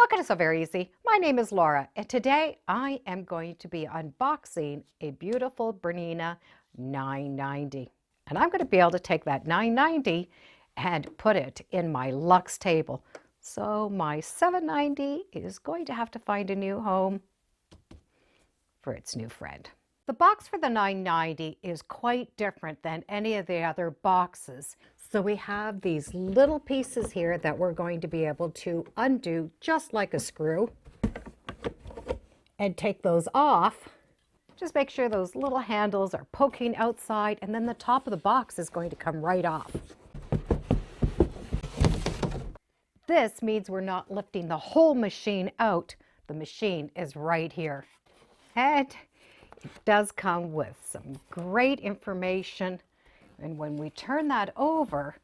Look at it, so very easy. My name is Laura, and today I am going to be unboxing a beautiful Bernina 990. And I'm going to be able to take that 990 and put it in my luxe table. So my 790 is going to have to find a new home for its new friend. The box for the 990 is quite different than any of the other boxes. So we have these little pieces here that we're going to be able to undo just like a screw and take those off. Just make sure those little handles are poking outside, and then the top of the box is going to come right off. This means we're not lifting the whole machine out. The machine is right here. And it does come with some great information. And when we turn that over,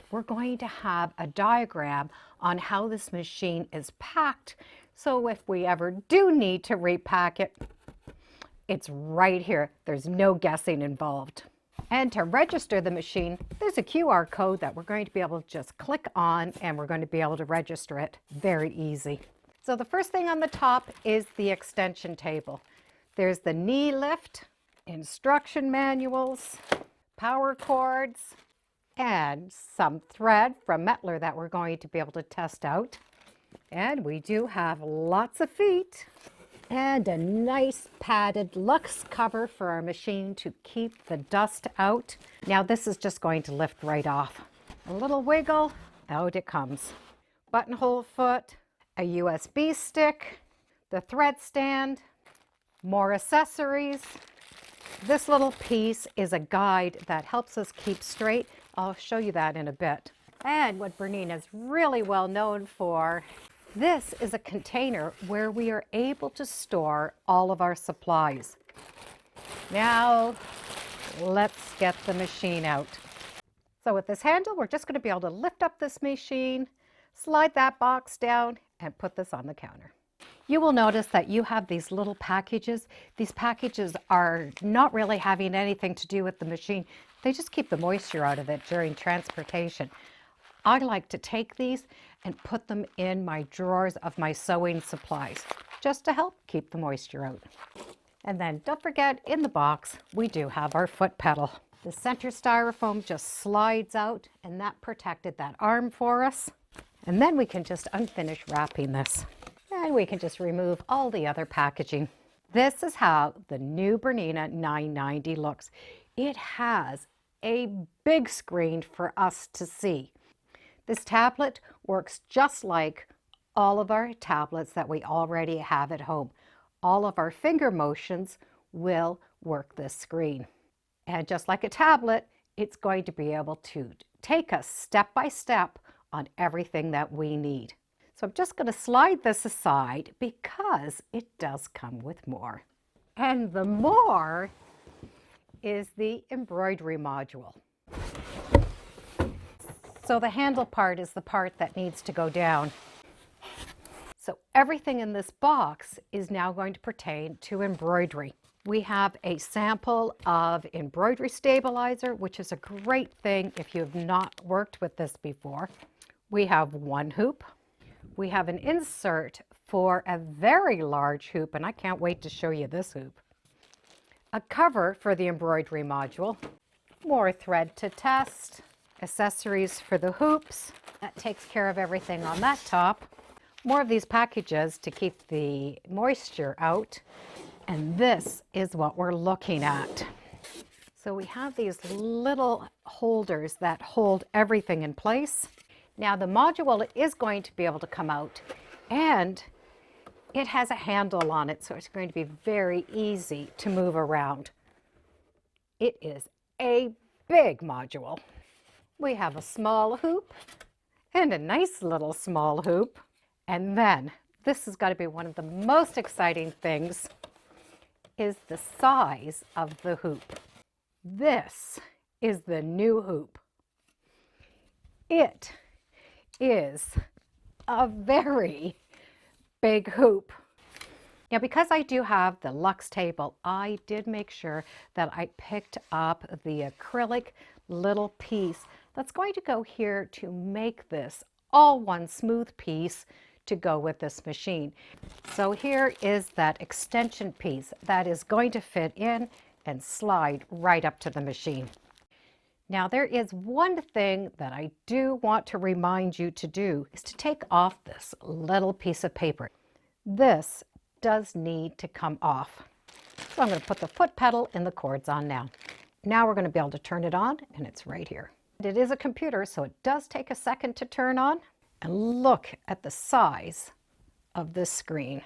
we're going to have a diagram on how this machine is packed. So if we ever do need to repack it, it's right here. There's no guessing involved. And to register the machine, there's a QR code that we're going to be able to just click on, and we're going to be able to register it. Very easy. So the first thing on the top is the extension table. There's the knee lift, instruction manuals, power cords, and some thread from Metler that we're going to be able to test out. And we do have lots of feet and a nice padded luxe cover for our machine to keep the dust out. Now this is just going to lift right off. A little wiggle, out it comes. Buttonhole foot, a USB stick, the thread stand, more accessories. This little piece is a guide that helps us keep straight. I'll show you that in a bit. And what Bernina is really well known for, this is a container where we are able to store all of our supplies. Now, let's get the machine out. So with this handle, we're just going to be able to lift up this machine, slide that box down, and put this on the counter. You will notice that you have these little packages. These packages are not really having anything to do with the machine. They just keep the moisture out of it during transportation. I like to take these and put them in my drawers of my sewing supplies, just to help keep the moisture out. And then don't forget, in the box, we do have our foot pedal. The center styrofoam just slides out, and that protected that arm for us. And then we can just unfinish wrapping this. And we can just remove all the other packaging. This is how the new Bernina 990 looks. It has a big screen for us to see. This tablet works just like all of our tablets that we already have at home. All of our finger motions will work this screen. And just like a tablet, it's going to be able to take us step by step on everything that we need. So I'm just going to slide this aside because it does come with more. And the more is the embroidery module. So the handle part is the part that needs to go down. So everything in this box is now going to pertain to embroidery. We have a sample of embroidery stabilizer, which is a great thing if you have not worked with this before. We have one hoop. We have an insert for a very large hoop, and I can't wait to show you this hoop. A cover for the embroidery module, more thread to test, accessories for the hoops. That takes care of everything on that top. More of these packages to keep the moisture out. And this is what we're looking at. So we have these little holders that hold everything in place. Now the module is going to be able to come out, and it has a handle on it, so it's going to be very easy to move around. It is a big module. We have a small hoop and a nice little small hoop. And then this has got to be one of the most exciting things, is the size of the hoop. This is the new hoop. It is a very big hoop. Now, because I do have the luxe table, I did make sure that I picked up the acrylic little piece that's going to go here to make this all one smooth piece to go with this machine. So here is that extension piece that is going to fit in and slide right up to the machine. Now there is one thing that I do want to remind you to do, is to take off this little piece of paper. This does need to come off. So I'm going to put the foot pedal and the cords on now. Now we're going to be able to turn it on, and it's right here. It is a computer, so it does take a second to turn on. And look at the size of this screen.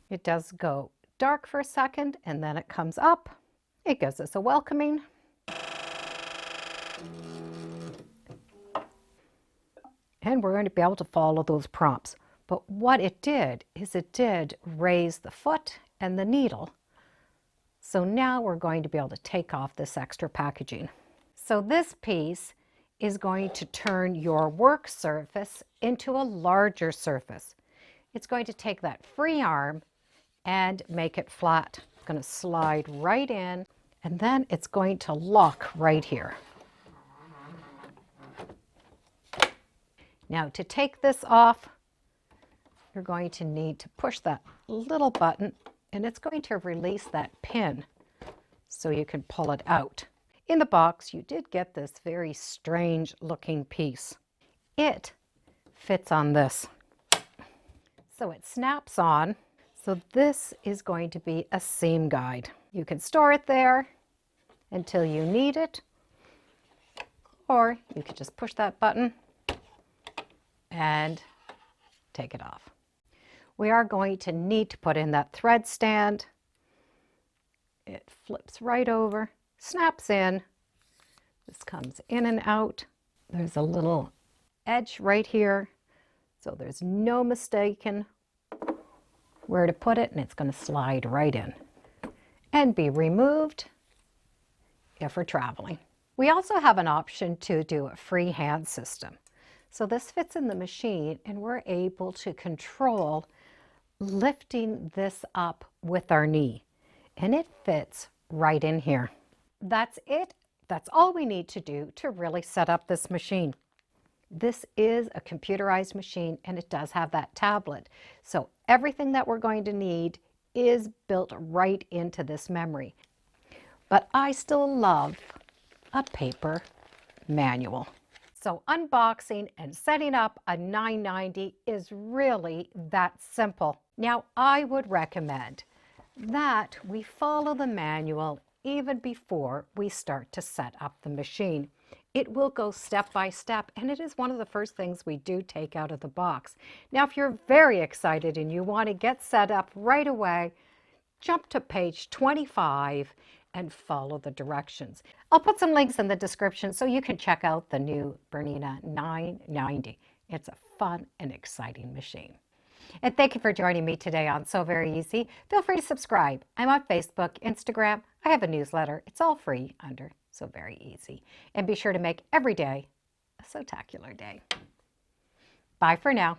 It does go dark for a second, and then it comes up. It gives us a welcoming. And we're going to be able to follow those prompts. But what it did is it did raise the foot and the needle. So now we're going to be able to take off this extra packaging. So this piece is going to turn your work surface into a larger surface. It's going to take that free arm and make it flat. It's going to slide right in, and then it's going to lock right here. Now to take this off, you're going to need to push that little button, and it's going to release that pin so you can pull it out. In the box, you did get this very strange looking piece. It fits on this. So it snaps on. So this is going to be a seam guide. You can store it there until you need it, or you could just push that button and take it off. We are going to need to put in that thread stand. It flips right over, snaps in. This comes in and out. There's a little edge right here, so there's no mistaking where to put it, and it's going to slide right in and be removed if we're traveling. We also have an option to do a freehand system. So this fits in the machine, and we're able to control lifting this up with our knee, and it fits right in here. That's it. That's all we need to do to really set up this machine. This is a computerized machine, and it does have that tablet. So everything that we're going to need is built right into this memory. But I still love a paper manual. So unboxing and setting up a 990 is really that simple. Now, I would recommend that we follow the manual even before we start to set up the machine. It will go step by step, and it is one of the first things we do take out of the box. Now, if you're very excited and you want to get set up right away, jump to page 25 and follow the directions. I'll put some links in the description so you can check out the new BERNINA 990. It's a fun and exciting machine. And thank you for joining me today on So Very Easy. Feel free to subscribe. I'm on Facebook, Instagram. I have a newsletter. It's all free under So Very Easy. And be sure to make every day a so-tacular day. Bye for now.